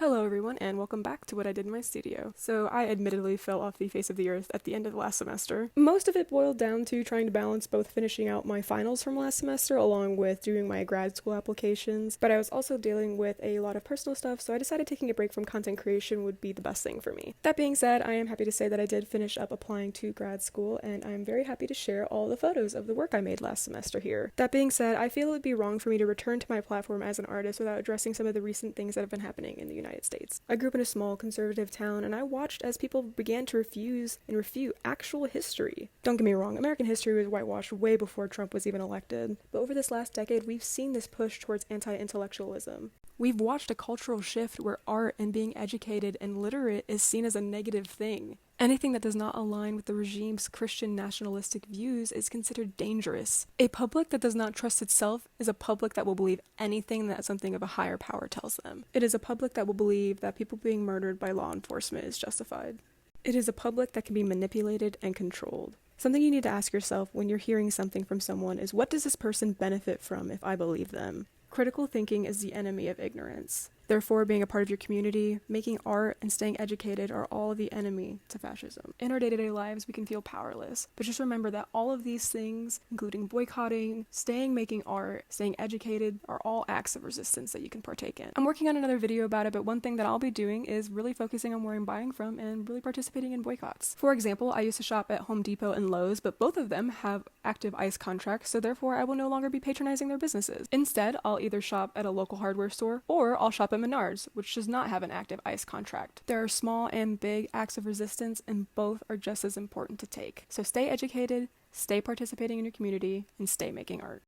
Hello everyone and welcome back to what I did in my studio. So I admittedly fell off the face of the earth at the end of last semester. Most of it boiled down to trying to balance both finishing out my finals from last semester along with doing my grad school applications, but I was also dealing with a lot of personal stuff, so I decided taking a break from content creation would be the best thing for me. That being said, I am happy to say that I did finish up applying to grad school, and I'm very happy to share all the photos of the work I made last semester here. That being said, I feel it would be wrong for me to return to my platform as an artist without addressing some of the recent things that have been happening in the United States. I grew up in a small conservative town, and I watched as people began to refuse and refute actual history. Don't get me wrong, American history was whitewashed way before Trump was even elected, but over this last decade, we've seen this push towards anti-intellectualism. We've watched a cultural shift where art and being educated and literate is seen as a negative thing. Anything that does not align with the regime's Christian nationalistic views is considered dangerous. A public that does not trust itself is a public that will believe anything that something of a higher power tells them. It is a public that will believe that people being murdered by law enforcement is justified. It is a public that can be manipulated and controlled. Something you need to ask yourself when you're hearing something from someone is, what does this person benefit from if I believe them? Critical thinking is the enemy of ignorance. Therefore, being a part of your community, making art, and staying educated are all the enemy to fascism. In our day-to-day lives, we can feel powerless, but just remember that all of these things, including boycotting, making art, staying educated, are all acts of resistance that you can partake in. I'm working on another video about it, but one thing that I'll be doing is really focusing on where I'm buying from and really participating in boycotts. For example, I used to shop at Home Depot and Lowe's, but both of them have active ICE contracts, so therefore I will no longer be patronizing their businesses. Instead, I'll either shop at a local hardware store, or I'll shop at Menards, which does not have an active ICE contract. There are small and big acts of resistance, and both are just as important to take. So stay educated, stay participating in your community, and stay making art.